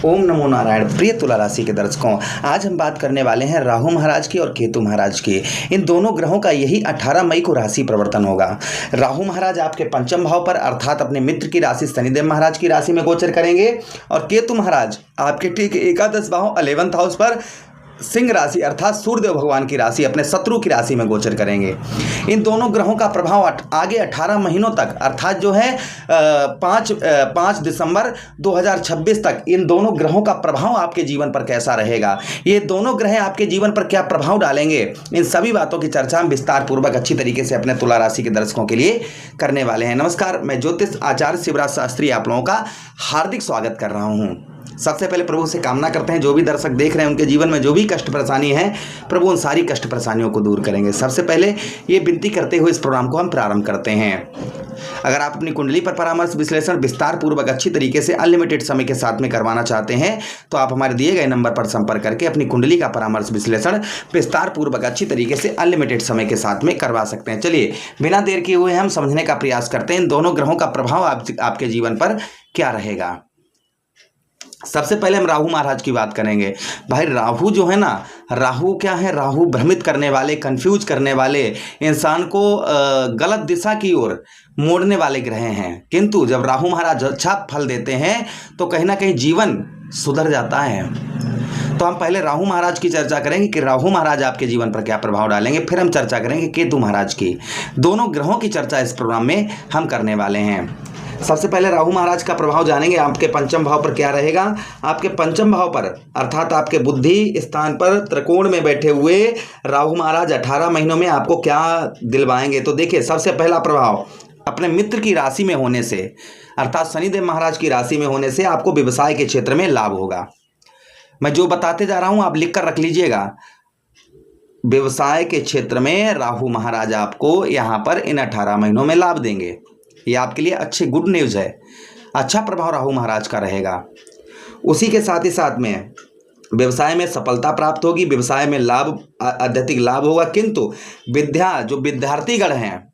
ओम नमो नारायण। प्रिय तुला राशि के दर्शकों, आज हम बात करने वाले हैं राहु महाराज की और केतु महाराज की। इन दोनों ग्रहों का यही 18 मई को राशि परिवर्तन होगा। राहु महाराज आपके पंचम भाव पर अर्थात अपने मित्र की राशि शनिदेव महाराज की राशि में गोचर करेंगे और केतु महाराज आपके ठीक एकादश भाव 11th हाउस पर सिंह राशि अर्थात सूर्यदेव भगवान की राशि अपने शत्रु की राशि में गोचर करेंगे। इन दोनों ग्रहों का प्रभाव आगे 18 महीनों तक अर्थात जो है 5 दिसंबर 2026 तक इन दोनों ग्रहों का प्रभाव आपके जीवन पर कैसा रहेगा, ये दोनों ग्रह आपके जीवन पर क्या प्रभाव डालेंगे, इन सभी बातों की चर्चा हम विस्तार पूर्वक अच्छी तरीके से अपने तुला राशि के दर्शकों के लिए करने वाले हैं। नमस्कार, मैं ज्योतिष आचार्य शिवराज शास्त्री आप लोगों का हार्दिक स्वागत कर रहा हूँ। सबसे पहले प्रभु से कामना करते हैं जो भी दर्शक देख रहे हैं उनके जीवन में जो भी कष्ट परेशानी है प्रभु उन सारी कष्ट परेशानियों को दूर करेंगे। सबसे पहले ये विनती करते हुए इस प्रोग्राम को हम प्रारंभ करते हैं। अगर आप अपनी कुंडली पर परामर्श विश्लेषण विस्तार पूर्वक अच्छी तरीके से अनलिमिटेड समय के साथ में करवाना चाहते हैं तो आप हमारे दिए गए नंबर पर संपर्क करके अपनी कुंडली का परामर्श विश्लेषण विस्तार पूर्वक अच्छी तरीके से अनलिमिटेड समय के साथ में करवा सकते हैं। चलिए बिना देर किए हुए हम समझने का प्रयास करते हैं इन दोनों ग्रहों का प्रभाव आपके जीवन पर क्या रहेगा। सबसे पहले हम राहु महाराज की बात करेंगे। भाई राहु जो है ना, राहु क्या है, राहु भ्रमित करने वाले, कंफ्यूज करने वाले, इंसान को गलत दिशा की ओर मोड़ने वाले ग्रह हैं। किंतु जब राहु महाराज अच्छा फल देते हैं तो कहीं ना कहीं जीवन सुधर जाता है। तो हम पहले राहु महाराज की चर्चा करेंगे कि राहु महाराज आपके जीवन पर क्या प्रभाव डालेंगे, फिर हम चर्चा करेंगे केतु महाराज की। दोनों ग्रहों की चर्चा इस प्रोग्राम में हम करने वाले हैं। सबसे पहले राहु महाराज का प्रभाव जानेंगे। आपके पंचम भाव पर क्या रहेगा। आपके पंचम भाव पर अर्थात आपके बुद्धि स्थान पर त्रिकोण में बैठे हुए राहु महाराज 18 महीनों में आपको क्या दिलवाएंगे। तो देखिए, सबसे पहला प्रभाव अपने मित्र की राशि में होने से अर्थात शनिदेव महाराज की राशि में होने से आपको व्यवसाय के क्षेत्र में लाभ होगा। मैं जो बताते जा रहा हूं आप लिख कर रख लीजिएगा। व्यवसाय के क्षेत्र में राहु महाराज आपको यहां पर इन 18 महीनों में लाभ देंगे। ये आपके लिए अच्छी गुड न्यूज़ है। अच्छा प्रभाव राहु महाराज का रहेगा। उसी के साथ ही साथ में व्यवसाय में सफलता प्राप्त होगी, व्यवसाय में लाभ अत्यधिक लाभ होगा। किंतु जो विद्यार्थीगण हैं,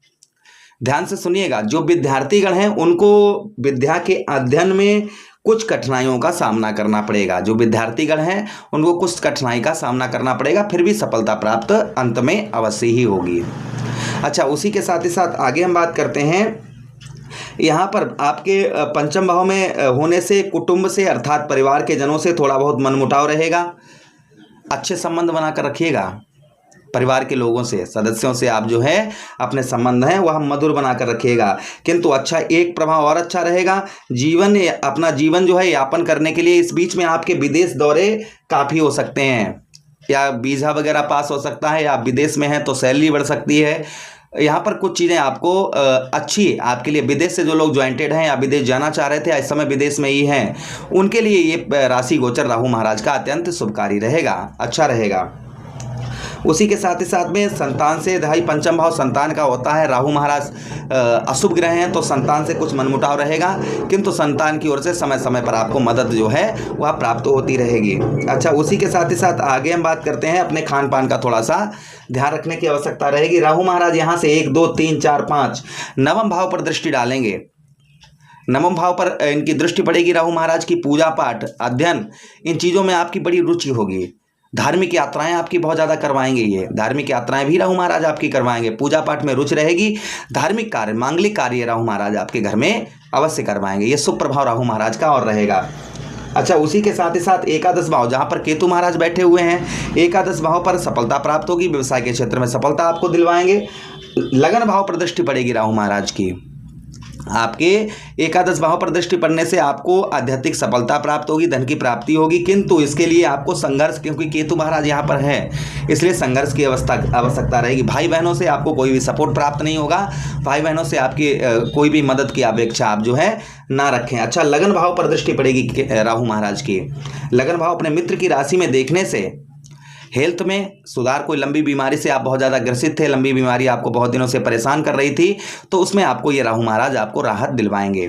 ध्यान से सुनिएगा, जो विद्यार्थीगण हैं उनको विद्या के अध्ययन में कुछ कठिनाइयों का सामना करना पड़ेगा। जो विद्यार्थीगण हैं उनको कुछ कठिनाई का सामना करना पड़ेगा, फिर भी सफलता प्राप्त अंत में अवश्य ही होगी। अच्छा, उसी के साथ ही साथ आगे हम बात करते हैं। यहाँ पर आपके पंचम भाव में होने से कुटुंब से अर्थात परिवार के जनों से थोड़ा बहुत मनमुटाव रहेगा। अच्छे संबंध बनाकर रखिएगा। परिवार के लोगों से, सदस्यों से आप जो है अपने संबंध हैं वह मधुर बनाकर रखिएगा। किंतु अच्छा एक प्रभाव और अच्छा रहेगा, अपना जीवन जो है यापन करने के लिए इस बीच में आपके विदेश दौरे काफ़ी हो सकते हैं, या वीज़ा वगैरह पास हो सकता है, या आप विदेश में हैं तो सैलरी बढ़ सकती है। यहाँ पर कुछ चीज़ें आपको अच्छी आपके लिए, विदेश से जो लोग ज्वाइंटेड हैं या विदेश जाना चाह रहे थे इस समय विदेश में ही हैं, उनके लिए ये राशि गोचर राहु महाराज का अत्यंत शुभकारी रहेगा, अच्छा रहेगा। उसी के साथ ही साथ में संतान से, भाई पंचम भाव संतान का होता है। राहु महाराज अशुभ ग्रह हैं तो संतान से कुछ मनमुटाव रहेगा, किंतु संतान की ओर से समय समय पर आपको मदद जो है वह प्राप्त होती रहेगी। अच्छा, उसी के साथ ही साथ आगे हम बात करते हैं अपने खान पान का थोड़ा सा ध्यान रखने की आवश्यकता रहेगी। राहु महाराज यहाँ से 1 2 3 4 5 नवम भाव पर दृष्टि डालेंगे। नवम भाव पर इनकी दृष्टि पड़ेगी। राहु महाराज की पूजा पाठ, अध्ययन, इन चीज़ों में आपकी बड़ी रुचि होगी। धार्मिक यात्राएं आपकी बहुत ज़्यादा करवाएंगे। ये धार्मिक यात्राएं भी राहु महाराज आपकी करवाएंगे। पूजा पाठ में रुचि रहेगी। धार्मिक कार्य, मांगलिक कार्य राहु महाराज आपके घर में अवश्य करवाएंगे। ये शुभ प्रभाव राहु महाराज का और रहेगा। अच्छा, उसी के साथ ही साथ एकादश भाव जहाँ पर केतु महाराज बैठे हुए हैं, एकादश भाव पर सफलता प्राप्त होगी। व्यवसाय के क्षेत्र में सफलता आपको दिलवाएंगे। लगन भाव पर दृष्टि पड़ेगी राहु महाराज की। आपके एकादश भाव पर दृष्टि पड़ने से आपको आध्यात्मिक सफलता प्राप्त होगी, धन की प्राप्ति होगी। किंतु इसके लिए आपको संघर्ष, क्योंकि केतु महाराज यहाँ पर है इसलिए संघर्ष की आवश्यकता रहेगी। भाई बहनों से आपको कोई भी सपोर्ट प्राप्त नहीं होगा। भाई बहनों से आपकी कोई भी मदद की अपेक्षा आप जो है ना रखें। अच्छा, लगन भाव पर दृष्टि पड़ेगी राहु महाराज की। लगन भाव अपने मित्र की राशि में देखने से हेल्थ में सुधार, कोई लंबी बीमारी से आप बहुत ज़्यादा ग्रसित थे, लंबी बीमारी आपको बहुत दिनों से परेशान कर रही थी, तो उसमें आपको ये राहु महाराज आपको राहत दिलवाएंगे।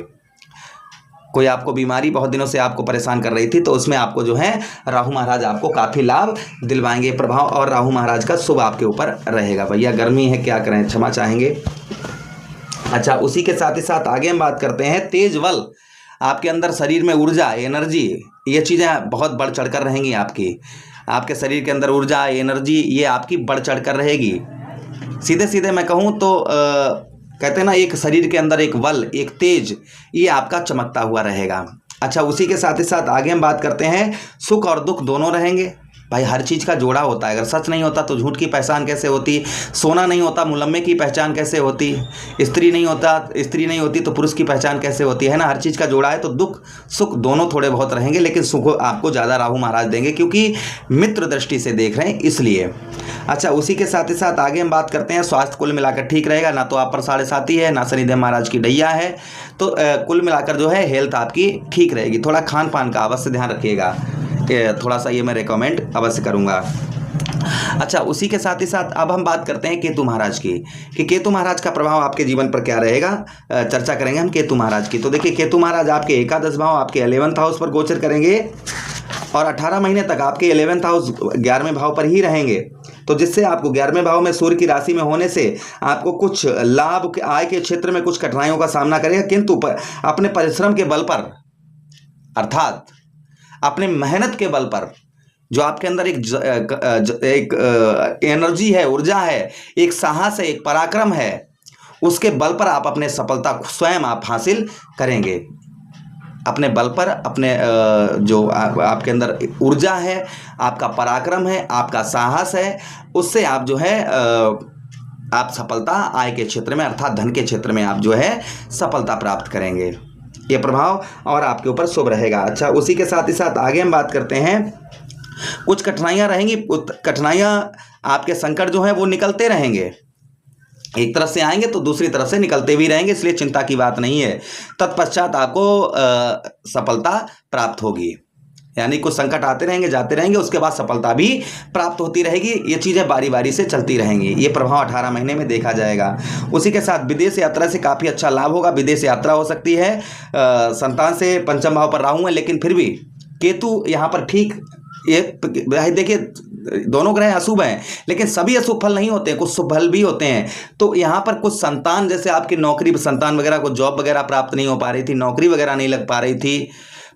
कोई आपको बीमारी बहुत दिनों से आपको परेशान कर रही थी तो उसमें आपको जो है राहु महाराज आपको काफ़ी लाभ दिलवाएंगे। प्रभाव और राहु महाराज का शुभ आपके ऊपर रहेगा। भैया गर्मी है, क्या करें, क्षमा चाहेंगे। अच्छा, उसी के साथ ही साथ आगे हम बात करते हैं तेज बल। आपके अंदर शरीर में ऊर्जा, एनर्जी, ये चीज़ें बहुत बढ़ चढ़ कर रहेंगी आपकी। आपके शरीर के अंदर ऊर्जा, एनर्जी ये आपकी बढ़ चढ़ कर रहेगी। सीधे सीधे मैं कहूँ तो कहते हैं ना, एक शरीर के अंदर एक बल, एक तेज, ये आपका चमकता हुआ रहेगा। अच्छा, उसी के साथ ही साथ आगे हम बात करते हैं, सुख और दुख दोनों रहेंगे। भाई हर चीज़ का जोड़ा होता है, अगर सच नहीं होता तो झूठ की पहचान कैसे होती, सोना नहीं होता मुलम्मे की पहचान कैसे होती, स्त्री नहीं होती तो पुरुष की पहचान कैसे होती है ना। हर चीज़ का जोड़ा है, तो दुख सुख दोनों थोड़े बहुत रहेंगे, लेकिन सुख आपको ज़्यादा राहु महाराज देंगे क्योंकि मित्र दृष्टि से देख रहे हैं इसलिए। अच्छा, उसी के साथ ही साथ आगे हम बात करते हैं, स्वास्थ्य कुल मिलाकर ठीक रहेगा, ना तो आप पर 7.5 है, ना शनिदेव महाराज की डैया है, तो कुल मिलाकर जो है हेल्थ आपकी ठीक रहेगी। थोड़ा खान पान का अवश्य ध्यान रखिएगा, थोड़ा सा ये मैं रिकमेंड अवश्य करूंगा। अच्छा, उसी के साथ ही साथ अब हम बात करते हैं केतु महाराज की, कि केतु महाराज का प्रभाव आपके जीवन पर क्या रहेगा। चर्चा करेंगे हम केतु महाराज की। तो देखिए, केतु महाराज आपके एकादश भाव, आपके 11th हाउस पर गोचर करेंगे और 18 महीने तक आपके 11th हाउस 11वें भाव पर ही रहेंगे। तो जिससे आपको 11वें भाव में सूर्य की राशि में होने से आपको कुछ लाभ, आय के क्षेत्र में कुछ कठिनाइयों का सामना करेगा, किंतु अपने परिश्रम के बल पर, अर्थात अपने मेहनत के बल पर, जो आपके अंदर एक एनर्जी है, ऊर्जा है, एक साहस है, एक पराक्रम है, उसके बल पर आप अपने सफलता स्वयं आप हासिल करेंगे। अपने बल पर, अपने जो आपके अंदर ऊर्जा है, आपका पराक्रम है, आपका साहस है, उससे आप जो है आप सफलता आय के क्षेत्र में, अर्थात धन के क्षेत्र में आप जो है सफलता प्राप्त करेंगे। ये प्रभाव और आपके ऊपर शुभ रहेगा। अच्छा, उसी के साथ ही साथ आगे हम बात करते हैं, कुछ कठिनाइयाँ रहेंगी। कठिनाइयाँ, आपके संकट जो है वो निकलते रहेंगे, एक तरफ से आएंगे तो दूसरी तरफ से निकलते भी रहेंगे, इसलिए चिंता की बात नहीं है। तत्पश्चात आपको सफलता प्राप्त होगी, यानी कुछ संकट आते रहेंगे, जाते रहेंगे, उसके बाद सफलता भी प्राप्त होती रहेगी। ये चीज़ें बारी बारी से चलती रहेंगी। ये प्रभाव 18 महीने में देखा जाएगा। उसी के साथ विदेश यात्रा से काफ़ी अच्छा लाभ होगा। विदेश यात्रा हो सकती है। संतान से पंचम भाव पर राहु है, लेकिन फिर भी केतु यहाँ पर ठीक, ये देखिए दोनों ग्रह अशुभ हैं, लेकिन सभी अशुभ फल नहीं होते हैं, कुछ शुभ फल भी होते हैं। तो यहाँ पर कुछ संतान, जैसे आपकी नौकरी, संतान वगैरह को जॉब वगैरह प्राप्त नहीं हो पा रही थी, नौकरी वगैरह नहीं लग पा रही थी,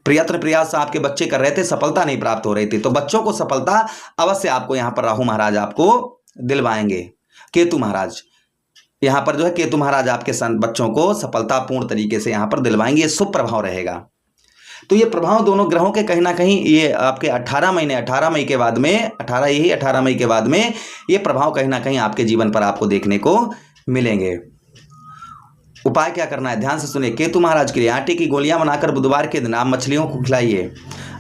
प्रयत्न प्रयास आपके बच्चे कर रहे थे, सफलता नहीं प्राप्त हो रही थी, तो बच्चों को सफलता अवश्य आपको यहाँ पर राहु महाराज आपको दिलवाएंगे। केतु महाराज यहाँ पर जो है, केतु महाराज आपके बच्चों को सफलतापूर्ण तरीके से यहाँ पर दिलवाएंगे। ये शुभ प्रभाव रहेगा। तो ये प्रभाव दोनों ग्रहों के कहीं ना कहीं ये आपके 18 मई के बाद में 18 मई के बाद में ये प्रभाव कहीं ना कहीं आपके जीवन पर आपको देखने को मिलेंगे। उपाय क्या करना है, ध्यान से सुनिए। केतु महाराज के लिए आटे की गोलियां बनाकर बुधवार के दिन आप मछलियों को खिलाइए।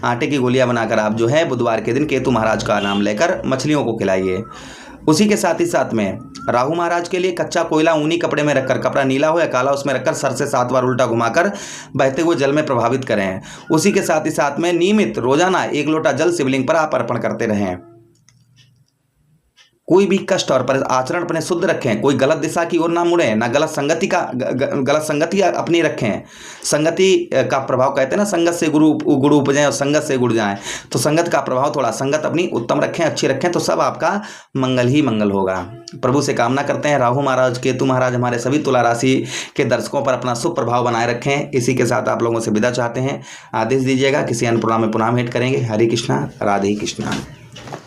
आटे की गोलियां बनाकर आप जो है बुधवार के दिन केतु महाराज का नाम लेकर मछलियों को खिलाइए। उसी के साथ ही साथ में राहु महाराज के लिए कच्चा कोयला ऊनी कपड़े में रखकर, कपड़ा नीला हो या काला, उसमें रखकर सर से 7 बार उल्टा घुमाकर बहते हुए जल में प्रभावित करें। उसी के साथ ही साथ में नियमित रोजाना 1 लोटा जल शिवलिंग पर आप अर्पण करते रहें। कोई भी कष्ट और आचरण अपने शुद्ध रखें, कोई गलत दिशा की ओर ना मुड़े, ना गलत संगति अपनी रखें। संगति का प्रभाव, कहते हैं ना, संगत से गुरु उपजें और संगत से गुड़ जाएं, तो संगत का प्रभाव थोड़ा, संगत अपनी उत्तम रखें, अच्छी रखें, तो सब आपका मंगल ही मंगल होगा। प्रभु से कामना करते हैं राहु महाराज, केतु महाराज हमारे सभी तुला राशि के दर्शकों पर अपना शुभ प्रभाव बनाए रखें। इसी के साथ आप लोगों से विदा चाहते हैं। आदेश दीजिएगा, किसी अन्य प्रोग्राम में पुनः भेंट करेंगे। हरे कृष्णा, राधे कृष्णा।